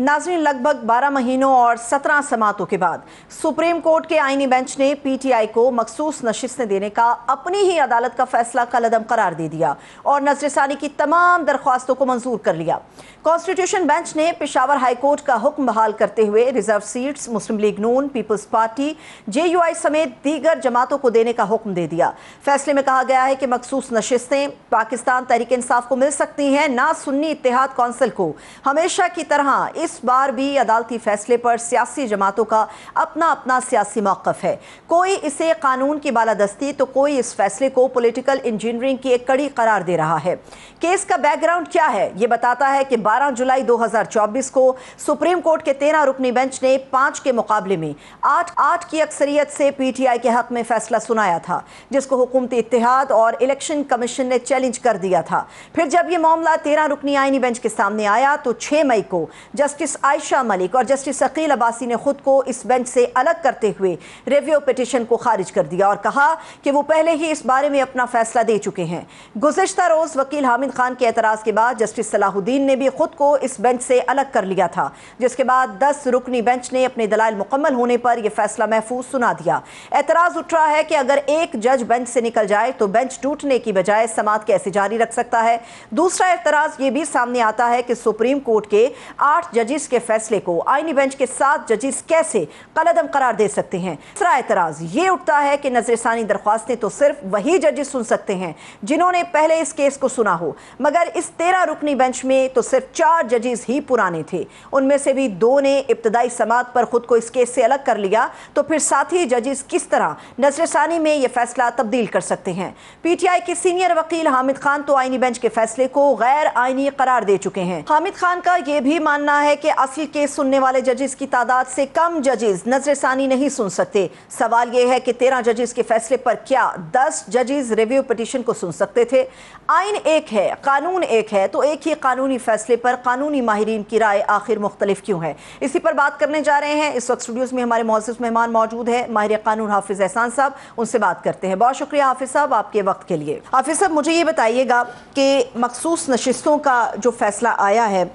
नाज़रीन, लगभग 12 महीनों और 17 समातों के बाद सुप्रीम कोर्ट के आईनी बेंच ने पीटीआई को मखसूस नशिस्तें देने का अपनी ही अदालत का फैसला कलअदम करार दे दिया और नजरसानी की तमाम दरख्वास्तों को मंजूर कर लिया। कॉन्स्टिट्यूशन बेंच ने पेशावर हाई कोर्ट का हुक्म बहाल करते हुए रिजर्व सीट्स मुस्लिम लीग नून, पीपल्स पार्टी, JUI समेत दीगर जमातों को देने का हुक्म दे दिया। फैसले में कहा गया है कि मखसूस नशिस्तें पाकिस्तान तहरीक इंसाफ को मिल सकती हैं, ना सुन्नी इत्तेहाद कौंसिल को। हमेशा की तरह इस बार भी अदालती फैसले पर सियासी जमातों का अपना अपना सियासी मौक़िफ़ है। कोई इसे कानून की बालादस्ती तो कोई इस फैसले को पॉलिटिकल इंजीनियरिंग की एक कड़ी करार दे रहा है। केस का बैकग्राउंड क्या है? ये बताता है कि 12 जुलाई 2024 को सुप्रीम कोर्ट के 13 रुकनी बेंच ने 5 के मुकाबले में 8 की अक्सरियत से पीटीआई के हक में फैसला सुनाया था, जिसको हुकूमती इत्तेहाद और इलेक्शन कमीशन ने चैलेंज कर दिया था। फिर जब ये मामला 13 रुकनी आईनी बेंच के सामने आया तो 6 मई को जस्टिस आयशा मलिक और जस्टिस अकील अब्बासी ने खुद को इस बेंच से अलग करते हुए रिव्यू पिटीशन को खारिज कर दिया और कहा कि वो पहले ही इस बारे में अपना फैसला दे चुके हैं। गुज़िश्ता रोज वकील हामिद खान के एतराज़ के बाद जस्टिस सलाहुद्दीन ने भी खुद को इस बेंच से अलग कर लिया था, जिसके बाद 10 रुकनी बेंच ने अपने दलाइल मुकम्मल होने पर यह फैसला महफूज सुना दिया। एतराज़ उठ रहा है कि अगर एक जज बेंच से निकल जाए तो बेंच टूटने की बजाय समाअत कैसे जारी रख सकता है। दूसरा एतराज़ ये भी सामने आता है कि सुप्रीम कोर्ट के 8 जजिस के फैसले को आईनी बेंच के 7 जजिस कैसे कलअदम करार दे सकते हैं। तीसरा एतराज़ ये उठता है कि नजरसानी दरख्वास्तें तो सिर्फ वही जजिस सुन सकते हैं जिन्होंने पहले इस केस को सुना हो, मगर इस 13 रुकनी बेंच में तो सिर्फ 4 जजिस ही पुराने थे। उनमें से भी 2 ने इब्तदाई समाअत पर खुद को इस केस से अलग कर लिया, तो फिर साथी जजिस किस तरह नजरसानी में यह फैसला तब्दील कर सकते हैं। पीटीआई के सीनियर वकील हामिद खान तो आईनी बेंच के फैसले को गैर आईनी करार दे चुके हैं। हामिद खान का यह भी मानना है कि असली केस सुनने वाले जजिस की तादाद से कम जजिस नजरसानी नहीं सुन सकते। सवाल यह है कि 13 जजिस के फैसले पर क्या 10 जजिस रिव्यू पिटीशन को सुन सकते थे? आइन एक है, कानून एक है, तो एक ही कानूनी फैसले पर कानूनी माहिरीन की राय आखिर मुख्तलिफ क्यों है? इसी पर बात करने जा रहे हैं। इस वक्त स्टूडियोज में हमारे मौजूद मेहमान मौजूद है माहिर कानून हाफिज एहसान साहब, उनसे बात करते हैं। बहुत शुक्रिया हाफिज साहब आपके वक्त के लिए। हाफिज साहब, मुझे ये बताइएगा कि मखसूस नशिस्तों का जो फैसला आया है,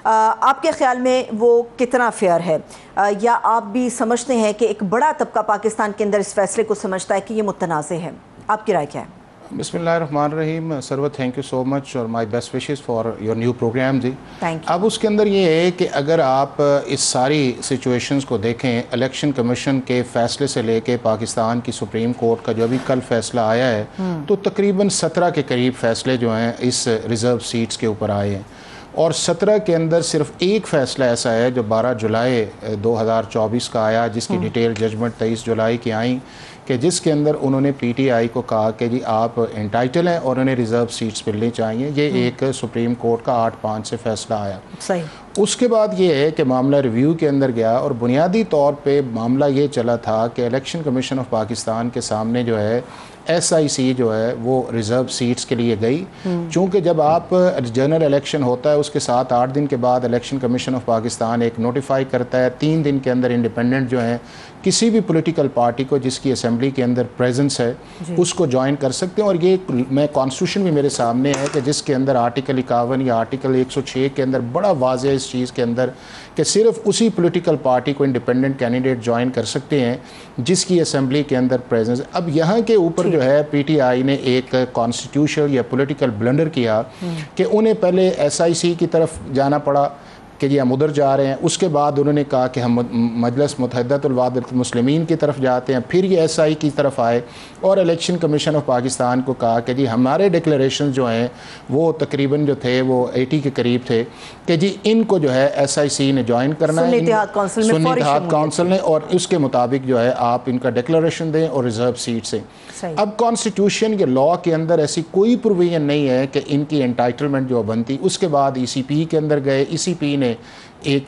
आपके ख्याल में वो कितना फेयर है, या आप भी समझते हैं कि एक बड़ा तबका पाकिस्तान के अंदर इस फैसले को समझता है कि ये मुतनाज़ है? आपकी राय क्या है? बिस्मिल्लाहिर्रहमानिर्रहीम। Sarwat, thank you so much और my best wishes for your new programme ji. Thank you. अब उसके अंदर ये है कि अगर आप इस सारी सिचुएशंस को देखें, इलेक्शन कमीशन के फ़ैसले से लेके पाकिस्तान की सुप्रीम कोर्ट का जो अभी कल फैसला आया है, तो तकरीबन 17 के करीब फ़ैसले जो हैं इस रिज़र्व सीट्स के ऊपर आए हैं और 17 के अंदर सिर्फ एक फ़ैसला ऐसा है जो 12 जुलाई 2024 का आया, जिसकी डिटेल जजमेंट 23 जुलाई की आई, कि जिसके अंदर उन्होंने पीटीआई को कहा कि जी आप एंटाइटल हैं और उन्हें रिज़र्व सीट्स मिलनी चाहिए। ये एक सुप्रीम कोर्ट का 8-5 से फैसला आया। सही। उसके बाद ये है कि मामला रिव्यू के अंदर गया और बुनियादी तौर पे मामला ये चला था कि इलेक्शन कमीशन ऑफ पाकिस्तान के सामने जो है SIC जो है वो रिज़र्व सीट्स के लिए गई। चूँकि जब आप जनरल इलेक्शन होता है उसके 7-8 दिन के बाद इलेक्शन कमीशन ऑफ पाकिस्तान एक नोटिफाई करता है, 3 दिन के अंदर इंडिपेंडेंट जो है किसी भी पॉलिटिकल पार्टी को जिसकी असेंबली के अंदर प्रेजेंस है उसको ज्वाइन कर सकते हैं। और ये मैं कॉन्स्टिट्यूशन भी मेरे सामने है कि जिसके अंदर आर्टिकल 51 या आर्टिकल 106 के अंदर बड़ा वाज़ेह इस चीज़ के अंदर कि सिर्फ उसी पॉलिटिकल पार्टी को इंडिपेंडेंट कैंडिडेट ज्वाइन कर सकते हैं जिसकी असेंबली के अंदर प्रेजेंस। अब यहाँ के ऊपर जो है पीटीआई ने एक कॉन्स्टिट्यूशनल या पॉलिटिकल ब्लंडर किया कि उन्हें पहले SIC की तरफ जाना पड़ा कि जी हम उधर जा रहे हैं। उसके बाद उन्होंने कहा कि हम मजलिस मुत्तहिदतुल वहादतुल मुस्लिमीन की तरफ जाते हैं। फिर ये SI की तरफ आए और इलेक्शन कमीशन ऑफ पाकिस्तान को कहा कि जी हमारे डिक्लेरेशन जो हैं वो तकरीबन जो थे वो 80 के करीब थे कि जी इनको जो है SIC ने ज्वाइन करना है, सुन्नी इत्तेहाद काउंसिल ने, और उसके मुताबिक जो है आप इनका डिक्लेरेशन दें और रिज़र्व सीट से। अब कॉन्स्टिट्यूशन के लॉ के अंदर ऐसी कोई प्रोविजन नहीं है कि इनकी एंटाइटलमेंट जो बनती। उसके बाद ECP के अंदर गए, ECP ने एक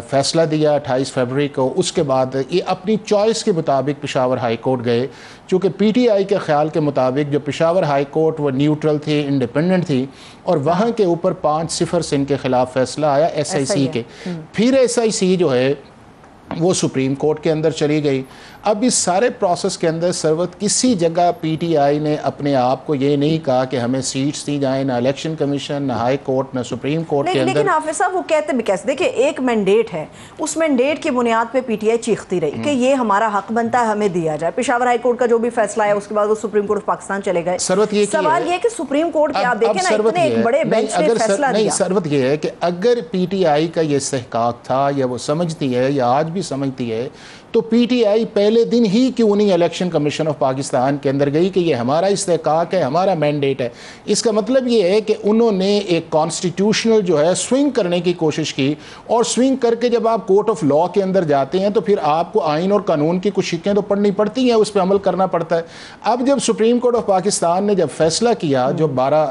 फ़ैसला दिया 28 फरवरी को। उसके बाद ये अपनी चॉइस के मुताबिक पेशावर हाई कोर्ट गए, चूँकि पीटीआई के ख्याल के मुताबिक जो पेशावर हाई कोर्ट वो न्यूट्रल थी, इंडिपेंडेंट थी, और वहाँ के ऊपर 5-0 से इनके ख़िलाफ़ फ़ैसला आया SIC के। फिर SIC जो है वो सुप्रीम कोर्ट के अंदर चली गई। اب اس سارے پروسیس کے اندر سرورت کسی جگہ پی ٹی آئی نے اپنے آپ کو یہ نہیں کہا کہ ہمیں سیٹس دی جائیں، نہ الیکشن کمیشن، نہ ہائی کورٹ، نہ سپریم کورٹ کے اندر. لیکن حافظ صاحب وہ کہتے بھی کیسے، دیکھیں ایک مینڈیٹ ہے، اس مینڈیٹ کی بنیاد پہ پی ٹی آئی چیختی رہی کہ یہ ہمارا حق بنتا ہے، ہمیں دیا جائے. پشاور ہائی کورٹ کا جو بھی فیصلہ ہے اس کے بعد وہ سپریم کورٹ آف پاکستان چلے گئے. سوال یہ ہے کہ سپریم کورٹ کے آپ دیکھیں نا اتنے ایک بڑے بینچ نے فیصلہ دیا. نہیں، سروت یہ ہے کہ اگر پی ٹی آئی کا یہ استحقاق تھا یا وہ سمجھتی ہے یا آج بھی سمجھتی ہے تو پی ٹی آئی پہلے دن ہی کیوں نہیں الیکشن کمیشن آف پاکستان کے اندر گئی کہ یہ ہمارا استحقاق ہے، ہمارا مینڈیٹ ہے. اس کا مطلب یہ ہے کہ انہوں نے ایک کانسٹیٹیوشنل جو ہے سوئنگ کرنے کی کوشش کی، اور سوئنگ کر کے جب آپ کورٹ آف لا کے اندر جاتے ہیں تو پھر آپ کو آئین اور قانون کی کچھ شکیں تو پڑھنی پڑتی ہیں، اس پہ عمل کرنا پڑتا ہے. اب جب سپریم کورٹ آف پاکستان نے جب فیصلہ کیا جو 12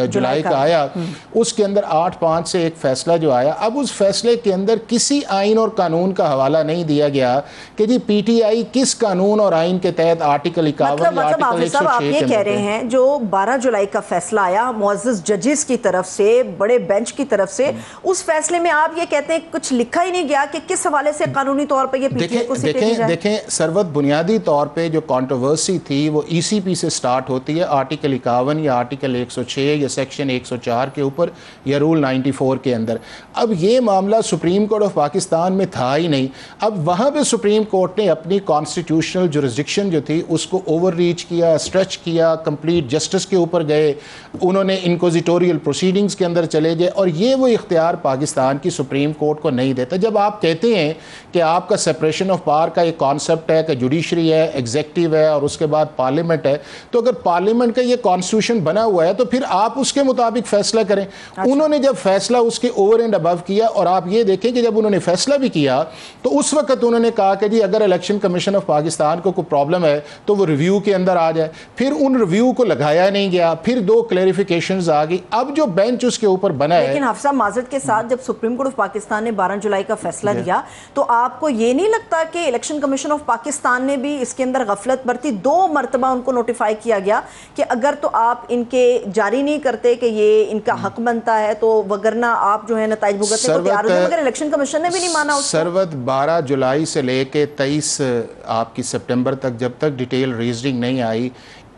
جولائی کا آیا، اس کے اندر 8-5 سے ایک فیصلہ جو آیا، اب اس فیصلے کے اندر کسی آئین اور قانون کا حوالہ نہیں دیا گیا کہ جی پی ٹی آئی کس قانون اور آئین کے تحت آرٹیکل 51 یا آرٹیکل 106 آپ یہ کہہ رہے ہیں جو 12 جولائی کا فیصلہ آیا معزز ججز کی طرف سے، بڑے بینچ کی طرف سے، اس فیصلے میں آپ یہ کہتے ہیں کچھ لکھا ہی نہیں گیا کہ کس حوالے سے قانونی طور پہ یہ پی ٹی آئی کو سیٹیں دی جائیں؟ دیکھیں سروت، بنیادی طور پہ جو کانٹروورسی تھی وہ ای سی پی سے سٹارٹ ہوتی ہے، آرٹیکل 51 یا آرٹیکل 106 یا سیکشن 104 کے اوپر یا رول 94 کے اندر. اب یہ معاملہ سپریم کورٹ آف پاکستان میں تھا ہی نہیں. اب وہاں پہ سپریم کورٹ نے اپنی کانسٹیٹیوشنل جورسڈکشن جو تھی اس کو اوور ریچ کیا، اسٹریچ کیا، کمپلیٹ جسٹس کے اوپر گئے، انہوں نے انکوزیٹوریل پروسیڈنگز کے اندر چلے گئے، اور یہ وہ اختیار پاکستان کی سپریم کورٹ کو نہیں دیتا. جب آپ کہتے ہیں کہ آپ کا سپریشن آف پاور کا ایک کانسیپٹ ہے کہ جوڈیشری ہے، ایگزیکٹو ہے اور اس کے بعد پارلیمنٹ ہے، تو اگر پارلیمنٹ کا یہ کانسٹیٹیوشن بنا ہوا ہے تو پھر آپ اس کے مطابق فیصلہ کریں. انہوں نے جب فیصلہ اس کے اوور اینڈ ابو کیا، اور آپ یہ دیکھیں کہ جب انہوں نے فیصلہ بھی کیا تو اس وقت انہوں نے کہا کہ جی اگر الیکشن کمیشن آف پاکستان کو کوئی پرابلم ہے تو وہ ریویو کے اندر آ جائے. پھر ان ریویو کو لگایا نہیں گیا، پھر 2 کلیریفیکیشنز آ گئی. اب جو بینچ اس کے اوپر بنا ہے، لیکن حافظ صاحب معذرت کے ساتھ جب سپریم کورٹ آف پاکستان نے 12 جولائی کا فیصلہ دیا تو آپ کو یہ نہیں لگتا کہ الیکشن کمیشن آف پاکستان نے بھی اس کے اندر غفلت برتی؟ 2 مرتبہ ان کو نوٹیفائی کیا گیا کہ اگر تو آپ ان کے جاری نہیں کرتے کہ یہ ان کا حق بنتا ہے تو وگرنہ آپ جو ہے نتائج بھگتنے کو تیار ہوتے، مگر الیکشن کمیشن نے بھی نہیں مانا اس کو. سروت 12 جولائی سے لے کے 23 آپ کی سپٹمبر تک جب تک ڈیٹیل ریزننگ نہیں آئی،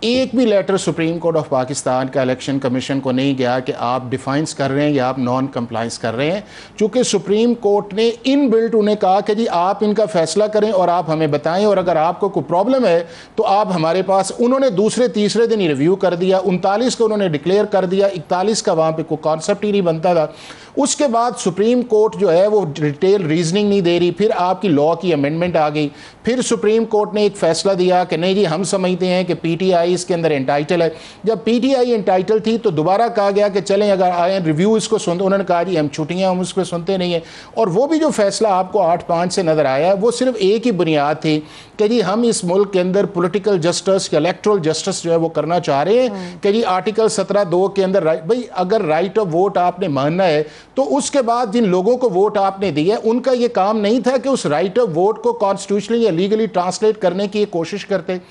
ایک بھی letter supreme court of Pakistan کا الیکشن کمیشن کو نہیں گیا کہ آپ ڈیفائنس کر رہے ہیں یا آپ نان کمپلائنس کر رہے ہیں. چونکہ سپریم کورٹ نے ان بلٹ انہیں کہا کہ جی آپ ان کا فیصلہ کریں اور آپ ہمیں بتائیں، اور اگر آپ کو کوئی پرابلم ہے تو آپ ہمارے پاس. انہوں نے دوسرے تیسرے دن ہی ریویو کر دیا، 39 کو انہوں نے ڈکلیئر کر دیا، 41 کا وہاں پہ کوئی کانسیپٹ ہی نہیں بنتا تھا. اس کے بعد سپریم کورٹ جو ہے وہ ڈیٹیل ریزننگ نہیں دے رہی، پھر آپ کی لا کی امینڈمنٹ آ گئی، پھر سپریم کورٹ نے ایک فیصلہ دیا کہ نہیں جی ہم سمجھتے ہیں کہ پی ٹی آئی اس کے اندر انٹائٹل ہے. جب پی ٹی آئی انٹائٹل تھی تو دوبارہ کہا گیا کہ چلیں اگر آئیں ریویو اس کو سنتے، انہوں نے کہا جی ہم چھٹیاں ہم اس کو سنتے نہیں ہیں. اور وہ بھی جو فیصلہ آپ کو 8-5 سے نظر آیا وہ صرف ایک ہی بنیاد تھی کہ جی ہم اس ملک کے اندر پولیٹیکل جسٹس یا الیکٹرل جسٹس جو ہے وہ کرنا چاہ رہے ہیں کہ جی آرٹیکل 17(2) کے اندر بھئی اگر رائٹ آف ووٹ آپ نے ماننا ہے تو اس کے بعد جن لوگوں کو ووٹ آپ نے دی ہے ان کا یہ کام نہیں تھا کہ اس رائٹ آف ووٹ کو کانسٹیٹیوشنلی یا لیگلی ٹرانسلیٹ کرنے کی کوشش کرتے.